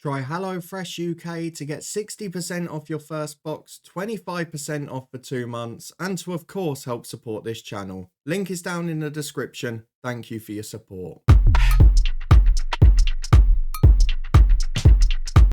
Try HelloFresh UK to get 60% off your first box, 25% off for 2 months, and to of course help support this channel. Link is down in the description. Thank you for your support.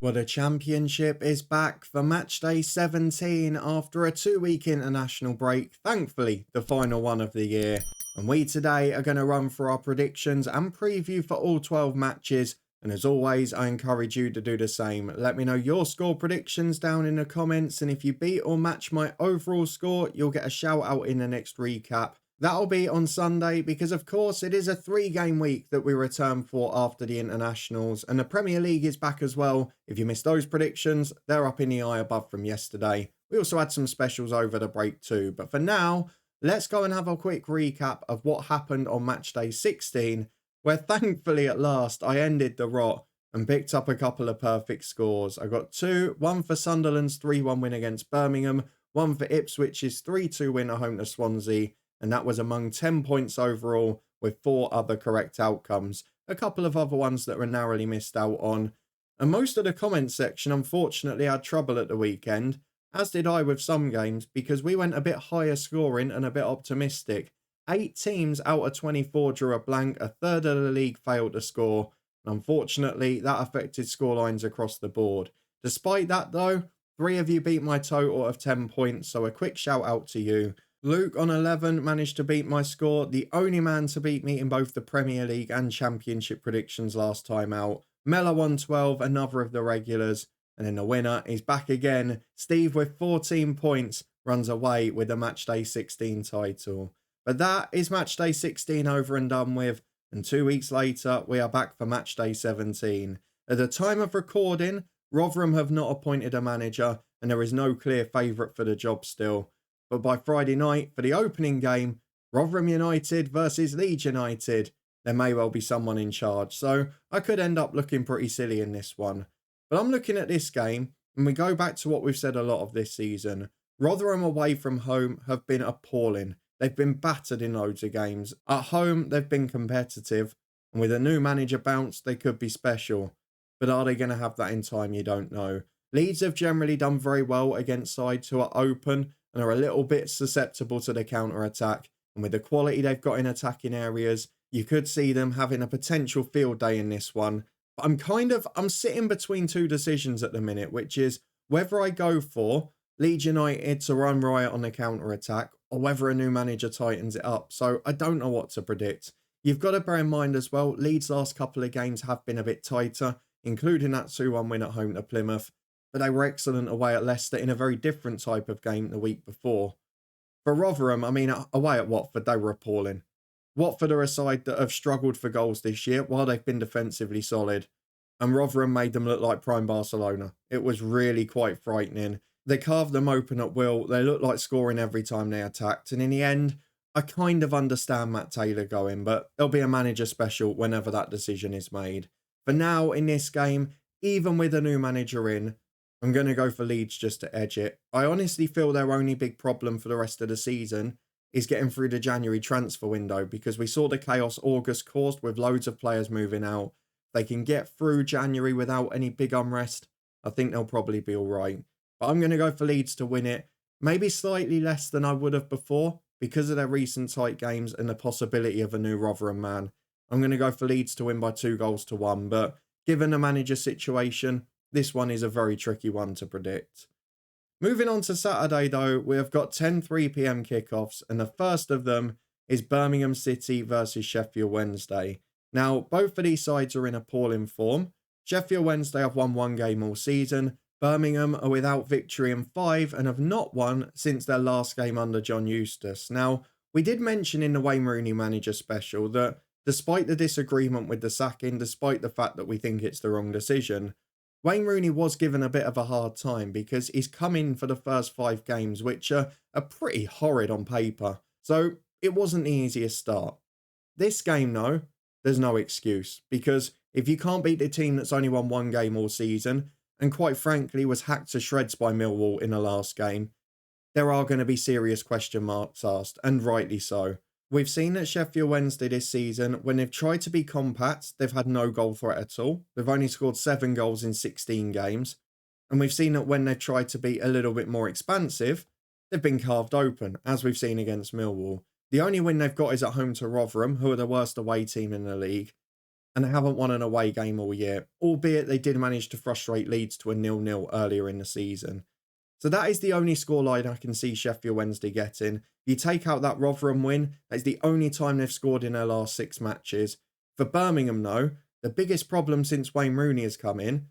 Well, the Championship is back for matchday 17 after a 2-week international break, thankfully the final one of the year. And we today are going to run through our predictions and preview for all 12 matches. And as always, I encourage you to do the same. Let me know your score predictions down in the comments. And if you beat or match my overall score, you'll get a shout out in the next recap. That'll be on Sunday because, of course, it is a 3-game week that we return for after the internationals. And the Premier League is back as well. If you missed those predictions, they're up in the eye above from yesterday. We also had some specials over the break too. But for now, let's go and have a quick recap of what happened on matchday 16. Where thankfully at last I ended the rot and picked up a couple of perfect scores. I got 2, one for Sunderland's 3-1 win against Birmingham, one for Ipswich's 3-2 win at home to Swansea, and that was among 10 points overall with 4 other correct outcomes. A couple of other ones that were narrowly missed out on. And most of the comment section unfortunately had trouble at the weekend, as did I with some games, because we went a bit higher scoring and a bit optimistic. 8 teams out of 24 drew a blank, a third of the league failed to score, and unfortunately that affected scorelines across the board. Despite that though, 3 of you beat my total of 10 points, so a quick shout out to you. Luke on 11 managed to beat my score, the only man to beat me in both the Premier League and Championship predictions last time out. Mella on 12, another of the regulars, and then the winner is back again. Steve with 14 points runs away with the matchday 16 title. But that is matchday 16 over and done with, and 2 weeks later, we are back for matchday 17. At the time of recording, Rotherham have not appointed a manager, and there is no clear favourite for the job still. But by Friday night, for the opening game, Rotherham United versus Leeds United, there may well be someone in charge, so I could end up looking pretty silly in this one. But I'm looking at this game, and we go back to what we've said a lot of this season. Rotherham away from home have been appalling. They've been battered in loads of games. At home, they've been competitive. And with a new manager bounce, they could be special. But are they going to have that in time? You don't know. Leeds have generally done very well against sides who are open and are a little bit susceptible to the counter-attack. And with the quality they've got in attacking areas, you could see them having a potential field day in this one. But I'm sitting between 2 decisions at the minute, which is whether I go for Leeds United to run riot on the counter-attack or whether a new manager tightens it up. So I don't know what to predict. You've got to bear in mind as well, Leeds' last couple of games have been a bit tighter, including that 2-1 win at home to Plymouth. But they were excellent away at Leicester in a very different type of game the week before. For Rotherham, away at Watford, they were appalling. Watford are a side that have struggled for goals this year while they've been defensively solid. And Rotherham made them look like prime Barcelona. It was really quite frightening. They carved them open at will. They looked like scoring every time they attacked. And in the end, I kind of understand Matt Taylor going, but there'll be a manager special whenever that decision is made. For now, in this game, even with a new manager in, I'm going to go for Leeds just to edge it. I honestly feel their only big problem for the rest of the season is getting through the January transfer window, because we saw the chaos August caused with loads of players moving out. If they can get through January without any big unrest, I think they'll probably be all right. But I'm going to go for Leeds to win it. Maybe slightly less than I would have before because of their recent tight games and the possibility of a new Rotherham man. I'm going to go for Leeds to win by 2-1. But given the manager situation, this one is a very tricky one to predict. Moving on to Saturday though, we have got 10 3 p.m. kickoffs, and the first of them is Birmingham City versus Sheffield Wednesday. Now, both of these sides are in appalling form. Sheffield Wednesday have won 1 game all season. Birmingham are without victory in 5 and have not won since their last game under John Eustace. Now, we did mention in the Wayne Rooney manager special that despite the disagreement with the sacking, despite the fact that we think it's the wrong decision, Wayne Rooney was given a bit of a hard time because he's come in for the first 5 games, which are pretty horrid on paper. So it wasn't the easiest start. This game, though, there's no excuse, because if you can't beat the team that's only won 1 game all season, and quite frankly was hacked to shreds by Millwall in the last game, there are going to be serious question marks asked, and rightly so. We've seen at Sheffield Wednesday this season, when they've tried to be compact, they've had no goal threat at all. They've only scored 7 goals in 16 games. And we've seen that when they've tried to be a little bit more expansive, they've been carved open, as we've seen against Millwall. The only win they've got is at home to Rotherham, who are the worst away team in the league, and they haven't won an away game all year, albeit they did manage to frustrate Leeds to a 0-0 earlier in the season. So that is the only scoreline I can see Sheffield Wednesday getting. If you take out that Rotherham win, that's the only time they've scored in their last 6 matches. For Birmingham, though, the biggest problem since Wayne Rooney has come in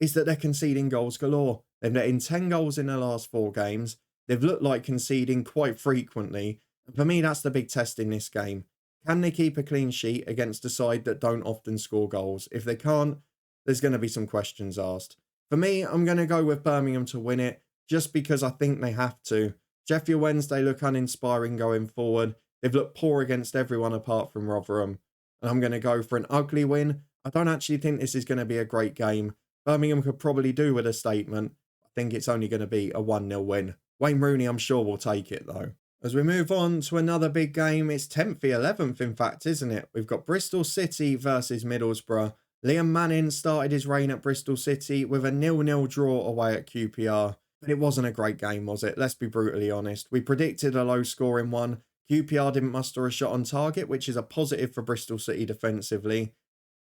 is that they're conceding goals galore. They've let in 10 goals in their last 4 games. They've looked like conceding quite frequently. And for me, that's the big test in this game. Can they keep a clean sheet against a side that don't often score goals? If they can't, there's going to be some questions asked. For me, I'm going to go with Birmingham to win it, just because I think they have to. Sheffield Wednesday look uninspiring going forward. They've looked poor against everyone apart from Rotherham. And I'm going to go for an ugly win. I don't actually think this is going to be a great game. Birmingham could probably do with a statement. I think it's only going to be a 1-0 win. Wayne Rooney, I'm sure, will take it though. As we move on to another big game, it's 10th v 11th in fact, isn't it? We've got Bristol City versus Middlesbrough. Liam Manning started his reign at Bristol City with a 0-0 draw away at QPR. But it wasn't a great game, was it? Let's be brutally honest. We predicted a low-scoring one. QPR didn't muster a shot on target, which is a positive for Bristol City defensively.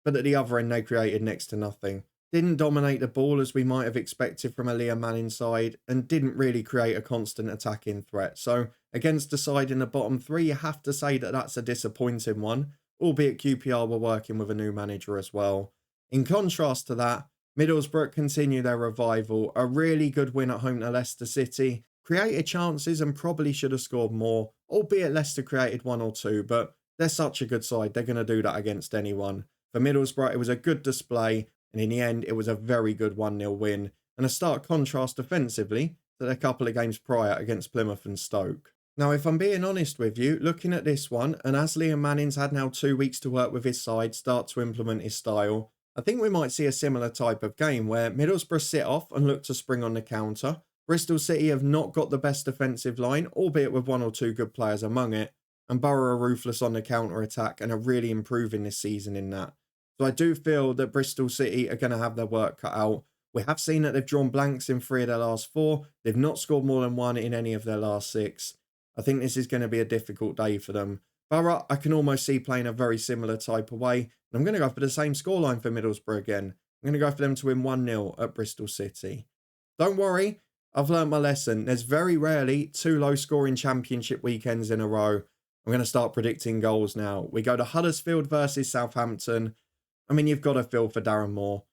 But at the other end, they created next to nothing. Didn't dominate the ball as we might have expected from a Liam Manning side, and didn't really create a constant attacking threat. So against the side in the bottom 3, you have to say that that's a disappointing one, albeit QPR were working with a new manager as well. In contrast to that, Middlesbrough continue their revival. A really good win at home to Leicester City. Created chances and probably should have scored more, albeit Leicester created 1 or 2, but they're such a good side, they're going to do that against anyone. For Middlesbrough, it was a good display, and in the end, it was a very good 1-0 win, and a stark contrast defensively to their couple of games prior against Plymouth and Stoke. Now, if I'm being honest with you, looking at this one, and as Liam Manning's had now 2 weeks to work with his side, start to implement his style, I think we might see a similar type of game where Middlesbrough sit off and look to spring on the counter. Bristol City have not got the best defensive line, albeit with 1 or 2 good players among it, and Borough are ruthless on the counter-attack and are really improving this season in that. So I do feel that Bristol City are going to have their work cut out. We have seen that they've drawn blanks in 3 of their last 4. They've not scored more than 1 in any of their last 6. I think this is going to be a difficult day for them. Borough, I can almost see playing a very similar type of way. And I'm going to go for the same scoreline for Middlesbrough again. I'm going to go for them to win 1-0 at Bristol City. Don't worry, I've learnt my lesson. There's very rarely 2 low-scoring championship weekends in a row. I'm going to start predicting goals now. We go to Huddersfield versus Southampton. I mean, you've got to feel for Darren Moore.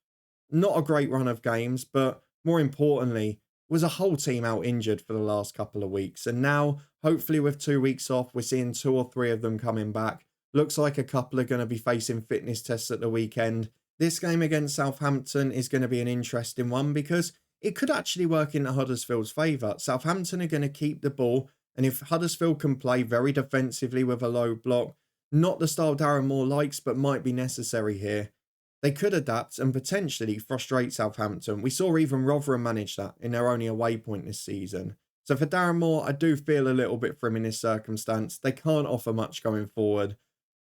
Not a great run of games, but more importantly, was a whole team out injured for the last couple of weeks. And now, hopefully with 2 weeks off, we're seeing 2 or 3 of them coming back. Looks like a couple are going to be facing fitness tests at the weekend. This game against Southampton is going to be an interesting one because it could actually work in Huddersfield's favour. Southampton are going to keep the ball, and if Huddersfield can play very defensively with a low block, not the style Darren Moore likes, but might be necessary here, they could adapt and potentially frustrate Southampton. We saw even Rotherham manage that in their only away point this season. So for Darren Moore, I do feel a little bit for him in this circumstance. They can't offer much going forward.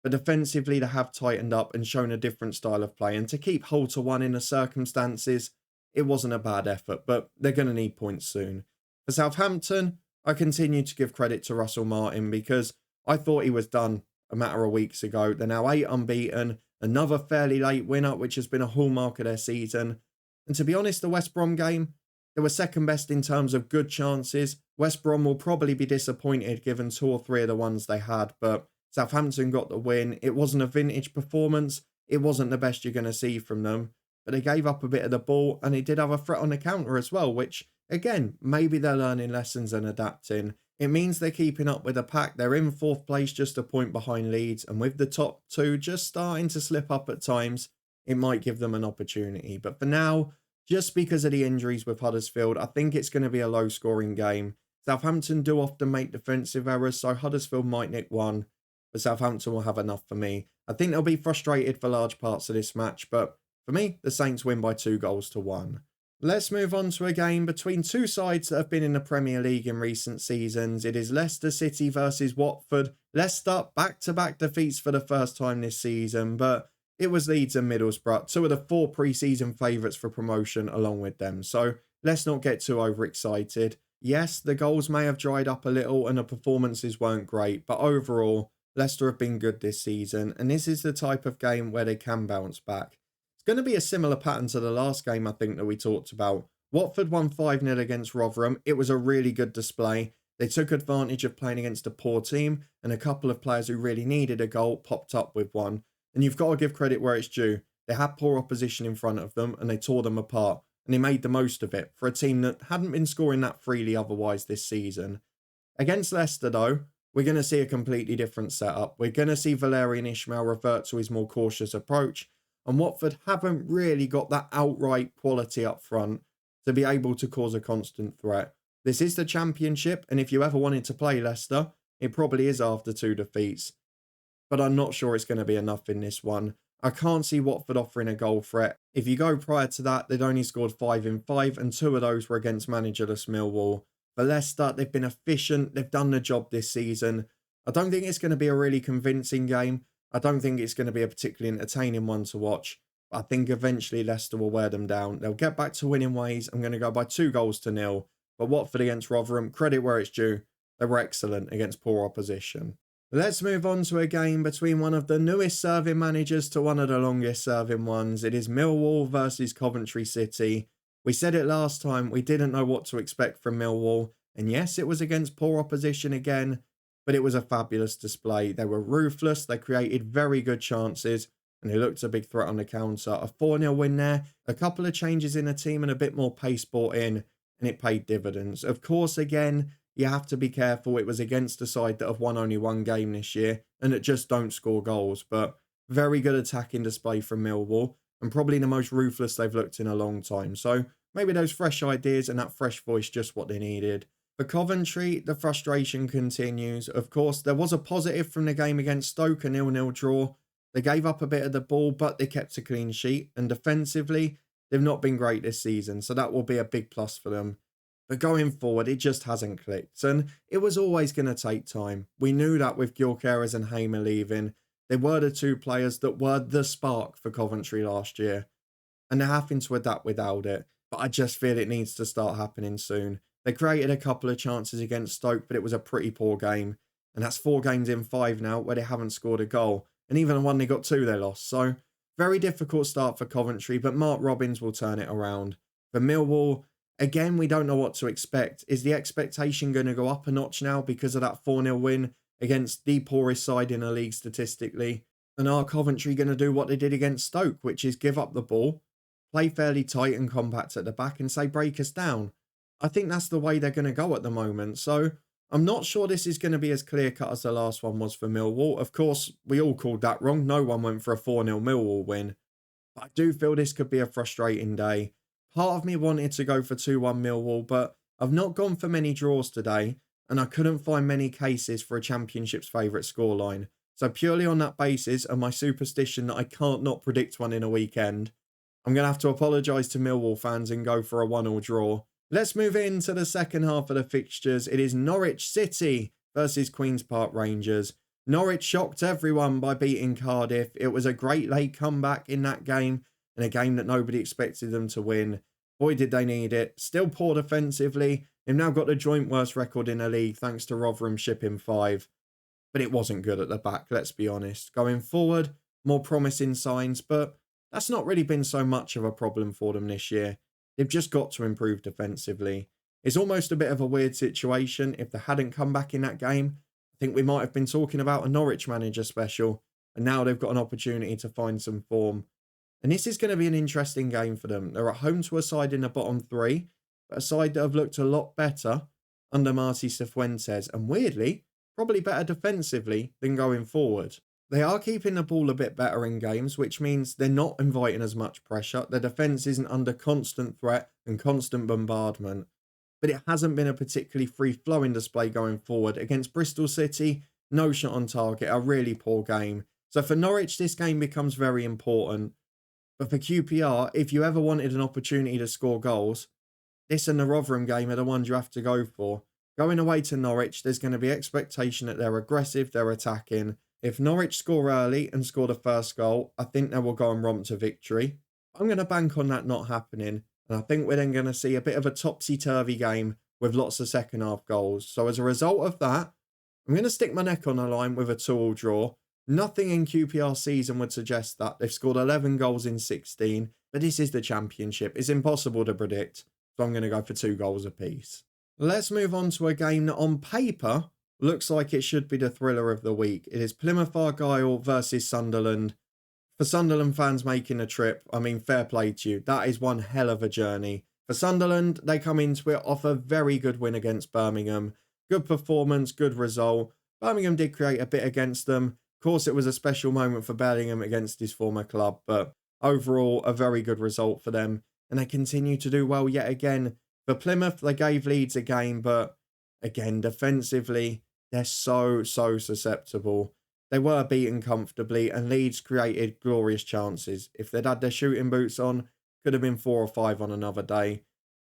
But defensively, they have tightened up and shown a different style of play. And to keep hold to 1 in the circumstances, it wasn't a bad effort, but they're going to need points soon. For Southampton, I continue to give credit to Russell Martin because I thought he was done a matter of weeks ago. They're now 8 unbeaten, another fairly late winner, which has been a hallmark of their season. And to be honest, the West Brom game, they were second best in terms of good chances. West Brom will probably be disappointed given 2 or 3 of the ones they had, but Southampton got the win. It wasn't a vintage performance. It wasn't the best you're going to see from them, but they gave up a bit of the ball and they did have a threat on the counter as well, which again, maybe they're learning lessons and adapting. It means they're keeping up with the pack. They're in 4th place, just a point behind Leeds. And with the top 2 just starting to slip up at times, it might give them an opportunity. But for now, just because of the injuries with Huddersfield, I think it's going to be a low-scoring game. Southampton do often make defensive errors, so Huddersfield might nick 1. But Southampton will have enough for me. I think they'll be frustrated for large parts of this match. But for me, the Saints win by 2 goals to 1. Let's move on to a game between two sides that have been in the Premier League in recent seasons. It is Leicester City versus Watford. Leicester back-to-back defeats for the first time this season, but it was Leeds and Middlesbrough, two of the four pre-season favourites for promotion along with them. So let's not get too overexcited. Yes, the goals may have dried up a little and the performances weren't great, but overall, Leicester have been good this season, and this is the type of game where they can bounce back. Going to be a similar pattern to the last game, I think, that we talked about. Watford won 5-0 against Rotherham. It was a really good display. They took advantage of playing against a poor team, and a couple of players who really needed a goal popped up with one. And you've got to give credit where it's due. They had poor opposition in front of them, and they tore them apart. And they made the most of it for a team that hadn't been scoring that freely otherwise this season. Against Leicester, though, we're going to see a completely different setup. We're going to see Valérien Ismaël revert to his more cautious approach. And Watford haven't really got that outright quality up front to be able to cause a constant threat. This is the Championship, and if you ever wanted to play Leicester, it probably is after 2 defeats. But I'm not sure it's going to be enough in this one. I can't see Watford offering a goal threat. If you go prior to that, they'd only scored 5 in 5, and 2 of those were against managerless Millwall. For Leicester, they've been efficient. They've done the job this season. I don't think it's going to be a really convincing game. I don't think it's going to be a particularly entertaining one to watch. But I think eventually Leicester will wear them down. They'll get back to winning ways. I'm going to go by 2-0. But Watford against Rotherham, credit where it's due. They were excellent against poor opposition. Let's move on to a game between one of the newest serving managers to one of the longest serving ones. It is Millwall versus Coventry City. We said it last time. We didn't know what to expect from Millwall. And yes, it was against poor opposition again. But it was a fabulous display. They were ruthless. They created very good chances. And they looked a big threat on the counter. A 4-0 win there. A couple of changes in the team and a bit more pace brought in. And it paid dividends. Of course, again, you have to be careful. It was against a side that have won only one game this year. And that just don't score goals. But very good attacking display from Millwall. And probably the most ruthless they've looked in a long time. So maybe those fresh ideas and that fresh voice just what they needed. For Coventry, the frustration continues. Of course, there was a positive from the game against Stoke, a 0-0 draw. They gave up a bit of the ball, but they kept a clean sheet. And defensively, they've not been great this season, so that will be a big plus for them. But going forward, it just hasn't clicked. And it was always going to take time. We knew that with Gyökeres and Hamer leaving. They were the 2 players that were the spark for Coventry last year. And they're having to adapt without it. But I just feel it needs to start happening soon. They created a couple of chances against Stoke, but it was a pretty poor game. And that's 4 games in 5 now where they haven't scored a goal. And even the one they got 2, they lost. So, very difficult start for Coventry, but Mark Robins will turn it around. For Millwall, again, we don't know what to expect. Is the expectation going to go up a notch now because of that 4-0 win against the poorest side in the league statistically? And are Coventry going to do what they did against Stoke, which is give up the ball, play fairly tight and compact at the back and say, break us down? I think that's the way they're going to go at the moment. So I'm not sure this is going to be as clear-cut as the last one was for Millwall. Of course, we all called that wrong. No one went for a 4-0 Millwall win. But I do feel this could be a frustrating day. Part of me wanted to go for 2-1 Millwall, but I've not gone for many draws today, and I couldn't find many cases for a Championship's favourite scoreline. So purely on that basis and my superstition that I can't not predict one in a weekend, I'm going to have to apologise to Millwall fans and go for a 1-1 draw. Let's move into the second half of the fixtures. It is Norwich City versus Queen's Park Rangers. Norwich shocked everyone by beating Cardiff. It was a great late comeback in that game, in a game that nobody expected them to win. Boy, did they need it. Still poor defensively. They've now got the joint worst record in the league thanks to Rotherham shipping 5. But it wasn't good at the back, let's be honest. Going forward, more promising signs, but that's not really been so much of a problem for them this year. They've just got to improve defensively. It's almost a bit of a weird situation. If they hadn't come back in that game, I think we might have been talking about a Norwich manager special. And now they've got an opportunity to find some form. And this is going to be an interesting game for them. They're at home to a side in the bottom 3, but a side that have looked a lot better under Martí Cifuentes. And weirdly, probably better defensively than going forward. They are keeping the ball a bit better in games, which means they're not inviting as much pressure. Their defence isn't under constant threat and constant bombardment. But it hasn't been a particularly free-flowing display going forward. Against Bristol City, no shot on target, a really poor game. So for Norwich, this game becomes very important. But for QPR, if you ever wanted an opportunity to score goals, this and the Rotherham game are the ones you have to go for. Going away to Norwich, there's going to be expectation that they're aggressive, they're attacking. If Norwich score early and score the first goal, I think they will go and romp to victory. I'm going to bank on that not happening. And I think we're then going to see a bit of a topsy-turvy game with lots of second half goals. So as a result of that, I'm going to stick my neck on the line with a 2-2 draw. Nothing in QPR season would suggest that. They've scored 11 goals in 16, but this is the Championship. It's impossible to predict. So I'm going to go for 2 goals apiece. Let's move on to a game that on paper looks like it should be the thriller of the week. It is Plymouth Argyle versus Sunderland. For Sunderland fans making a trip, I mean, fair play to you. That is one hell of a journey. For Sunderland, they come into it off a very good win against Birmingham. Good performance, good result. Birmingham did create a bit against them. Of course, it was a special moment for Bellingham against his former club, but overall, a very good result for them. And they continue to do well yet again. For Plymouth, they gave Leeds a game, but again, defensively, they're so susceptible. They were beaten comfortably, and Leeds created glorious chances. If they'd had their shooting boots on, could have been 4 or 5 on another day.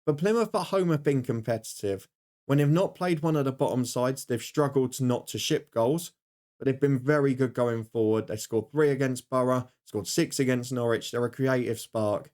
But Plymouth at home have been competitive. When they've not played one of the bottom sides, they've struggled not to ship goals, but they've been very good going forward. They scored 3 against Borough, scored 6 against Norwich. They're a creative spark,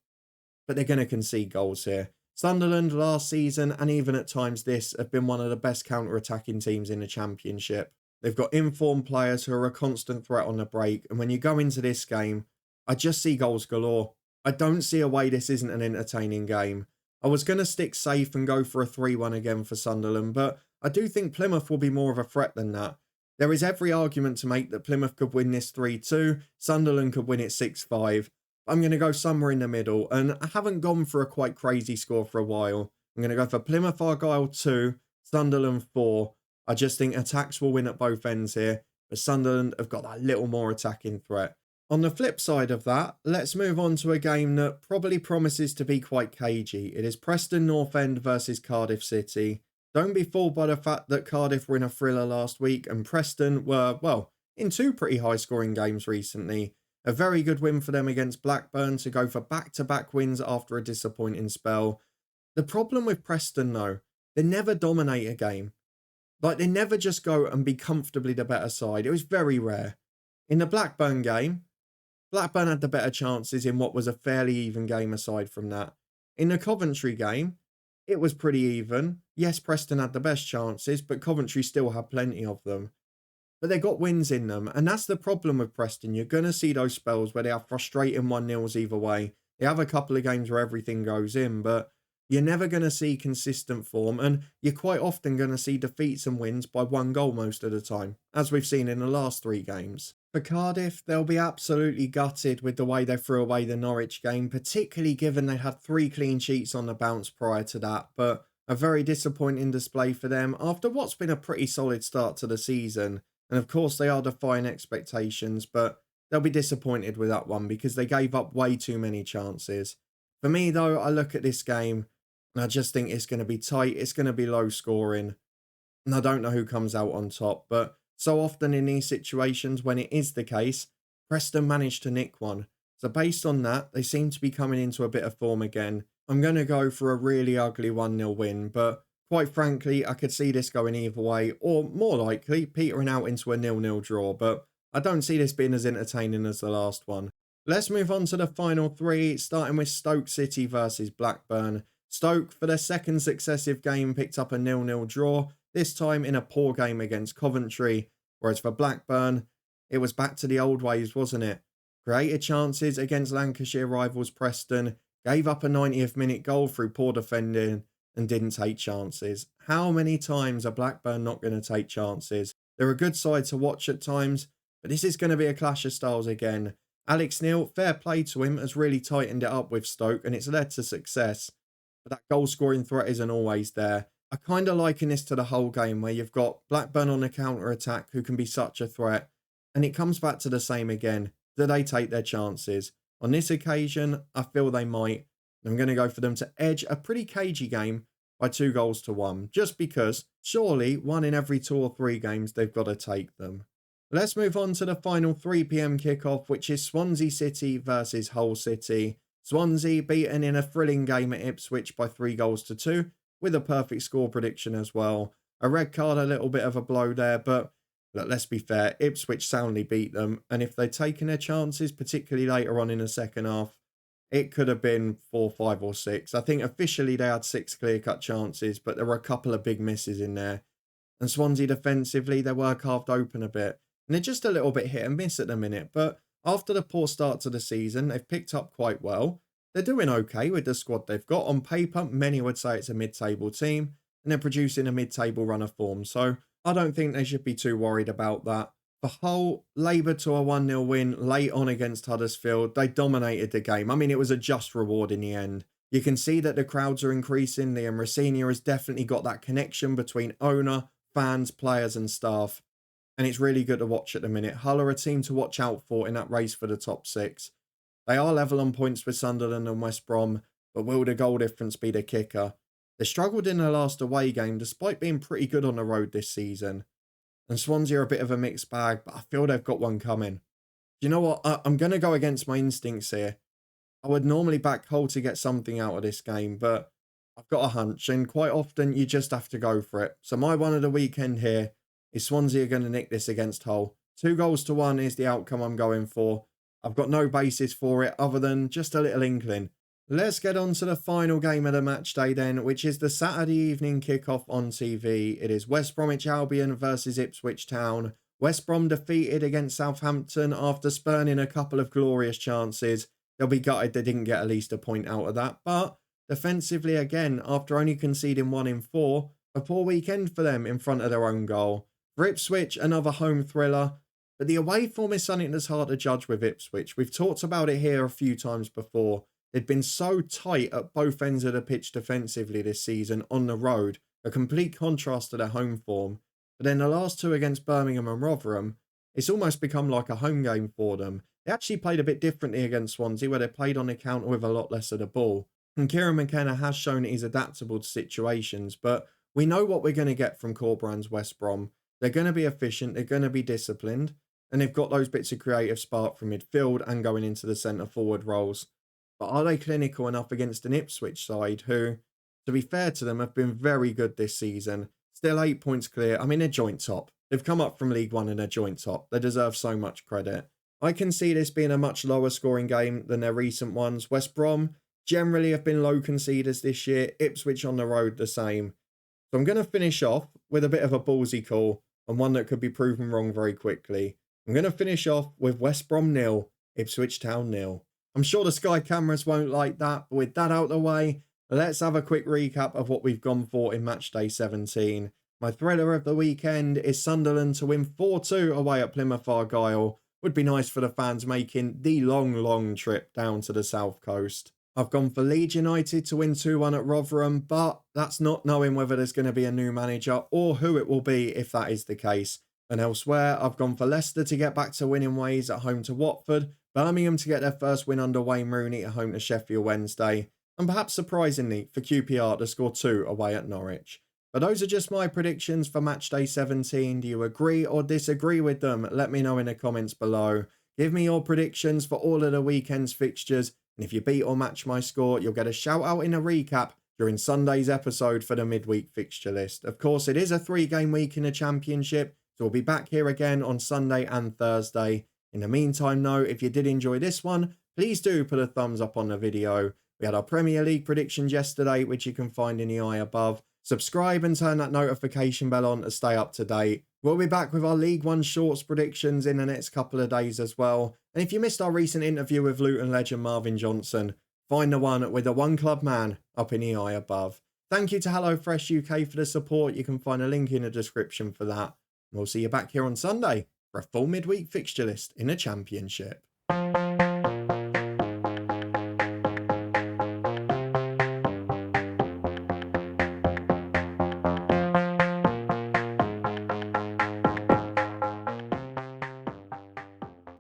but they're going to concede goals here. Sunderland last season, and even at times this, have been one of the best counter-attacking teams in the Championship. They've got informed players who are a constant threat on the break, and when you go into this game, I just see goals galore. I don't see a way this isn't an entertaining game. I was going to stick safe and go for a 3-1 again for Sunderland, but I do think Plymouth will be more of a threat than that. There is every argument to make that Plymouth could win this 3-2, Sunderland could win it 6-5. I'm going to go somewhere in the middle, and I haven't gone for a quite crazy score for a while. I'm going to go for Plymouth Argyle 2, Sunderland 4. I just think attacks will win at both ends here, but Sunderland have got that little more attacking threat. On the flip side of that, let's move on to a game that probably promises to be quite cagey. It is Preston North End versus Cardiff City. Don't be fooled by the fact that Cardiff were in a thriller last week and Preston were, well, in 2 pretty high-scoring games recently. A very good win for them against Blackburn to go for back-to-back wins after a disappointing spell. The problem with Preston, though, they never dominate a game. Like, they never just go and be comfortably the better side. It was very rare. In the Blackburn game, Blackburn had the better chances in what was a fairly even game aside from that. In the Coventry game, it was pretty even. Yes, Preston had the best chances, but Coventry still had plenty of them. But they got wins in them, and that's the problem with Preston. You're going to see those spells where they have frustrating 1-0s either way. They have a couple of games where everything goes in, but you're never going to see consistent form, and you're quite often going to see defeats and wins by 1 goal most of the time, as we've seen in the last 3 games. For Cardiff, they'll be absolutely gutted with the way they threw away the Norwich game, particularly given they had 3 clean sheets on the bounce prior to that, but a very disappointing display for them after what's been a pretty solid start to the season. And of course they are defying expectations, but they'll be disappointed with that one because they gave up way too many chances. For me though, I look at this game and I just think it's going to be tight, it's going to be low scoring, and I don't know who comes out on top, but so often in these situations when it is the case, Preston managed to nick one. So based on that, they seem to be coming into a bit of form again. I'm going to go for a really ugly 1-0 win, but quite frankly, I could see this going either way, or more likely, petering out into a 0-0 draw, but I don't see this being as entertaining as the last one. Let's move on to the final 3, starting with Stoke City versus Blackburn. Stoke, for their second successive game, picked up a 0-0 draw, this time in a poor game against Coventry, whereas for Blackburn, it was back to the old ways, wasn't it? Created chances against Lancashire rivals Preston, gave up a 90th minute goal through poor defending, and didn't take chances. How many times are Blackburn not going to take chances? They're a good side to watch at times, but this is going to be a clash of styles again. Alex Neil, fair play to him, has really tightened it up with Stoke, and it's led to success. But that goal-scoring threat isn't always there. I kind of liken this to the whole game where you've got Blackburn on the counter-attack who can be such a threat, and it comes back to the same again. Do they take their chances? On this occasion, I feel they might. I'm going to go for them to edge a pretty cagey game by 2-1, just because surely 1 in every 2 or 3 games they've got to take them. Let's move on to the final 3 p.m. kickoff, which is Swansea City versus Hull City. Swansea beaten in a thrilling game at Ipswich by 3-2, with a perfect score prediction as well. A red card, a little bit of a blow there, but look, let's be fair, Ipswich soundly beat them, and if they'd taken their chances, particularly later on in the second half, it could have been 4, 5 or 6. I think officially they had 6 clear-cut chances, but there were a couple of big misses in there. And Swansea defensively, they were carved open a bit. And they're just a little bit hit and miss at the minute. But after the poor start to the season, they've picked up quite well. They're doing okay with the squad they've got. On paper, many would say it's a mid-table team. And they're producing a mid-table run of form. So I don't think they should be too worried about that. For Hull, laboured to a 1-0 win late on against Huddersfield. They dominated the game. I mean, it was a just reward in the end. You can see that the crowds are increasing. Liam Rosenior has definitely got that connection between owner, fans, players and staff. And it's really good to watch at the minute. Hull are a team to watch out for in that race for the top 6. They are level on points with Sunderland and West Brom, but will the goal difference be the kicker? They struggled in their last away game despite being pretty good on the road this season. And Swansea are a bit of a mixed bag, but I feel they've got one coming. You know what? I'm going to go against my instincts here. I would normally back Hull to get something out of this game, but I've got a hunch, and quite often you just have to go for it. So my one of the weekend here is Swansea are going to nick this against Hull. 2-1 is the outcome I'm going for. I've got no basis for it other than just a little inkling. Let's get on to the final game of the match day then, which is the Saturday evening kickoff on TV. It is West Bromwich Albion versus Ipswich Town. West Brom defeated against Southampton after spurning a couple of glorious chances. They'll be gutted they didn't get at least a point out of that. But defensively again, after only conceding 1 in 4, a poor weekend for them in front of their own goal. For Ipswich, another home thriller. But the away form is something that's hard to judge with Ipswich. We've talked about it here a few times before. They've been so tight at both ends of the pitch defensively this season on the road, a complete contrast to their home form. But then the last 2 against Birmingham and Rotherham, it's almost become like a home game for them. They actually played a bit differently against Swansea, where they played on the counter with a lot less of the ball. And Kieran McKenna has shown that he's adaptable to situations, but we know what we're going to get from Corberan's West Brom. They're going to be efficient, they're going to be disciplined, and they've got those bits of creative spark from midfield and going into the centre-forward roles. But are they clinical enough against an Ipswich side who, to be fair to them, have been very good this season? Still 8 points clear. I mean, they're joint top. They've come up from League One and they're joint top. They deserve so much credit. I can see this being a much lower scoring game than their recent ones. West Brom generally have been low conceders this year. Ipswich on the road the same. So I'm going to finish off with a bit of a ballsy call and one that could be proven wrong very quickly. I'm going to finish off with West Brom 0, Ipswich Town 0. I'm sure the Sky cameras won't like that, but with that out of the way, let's have a quick recap of what we've gone for in matchday 17. My thriller of the weekend is Sunderland to win 4-2 away at Plymouth Argyle. Would be nice for the fans making the long trip down to the south coast. I've gone for Leeds United to win 2-1 at Rotherham, but that's not knowing whether there's going to be a new manager or who it will be if that is the case. And elsewhere, I've gone for Leicester to get back to winning ways at home to Watford, Birmingham to get their first win under Wayne Rooney at home to Sheffield Wednesday, and perhaps surprisingly for QPR to score 2 away at Norwich. But those are just my predictions for matchday 17. Do you agree or disagree with them? Let me know in the comments below. Give me your predictions for all of the weekend's fixtures, and if you beat or match my score, you'll get a shout out in a recap during Sunday's episode for the midweek fixture list. Of course, it is a 3-game week in the Championship, so we'll be back here again on Sunday and Thursday. In the meantime, though, if you did enjoy this one, please do put a thumbs up on the video. We had our Premier League predictions yesterday, which you can find in the eye above. Subscribe and turn that notification bell on to stay up to date. We'll be back with our League One shorts predictions in the next couple of days as well. And if you missed our recent interview with Luton legend Marvin Johnson, find the one with the one club man up in the eye above. Thank you to HelloFresh UK for the support. You can find a link in the description for that. And we'll see you back here on Sunday for a full midweek fixture list in the Championship.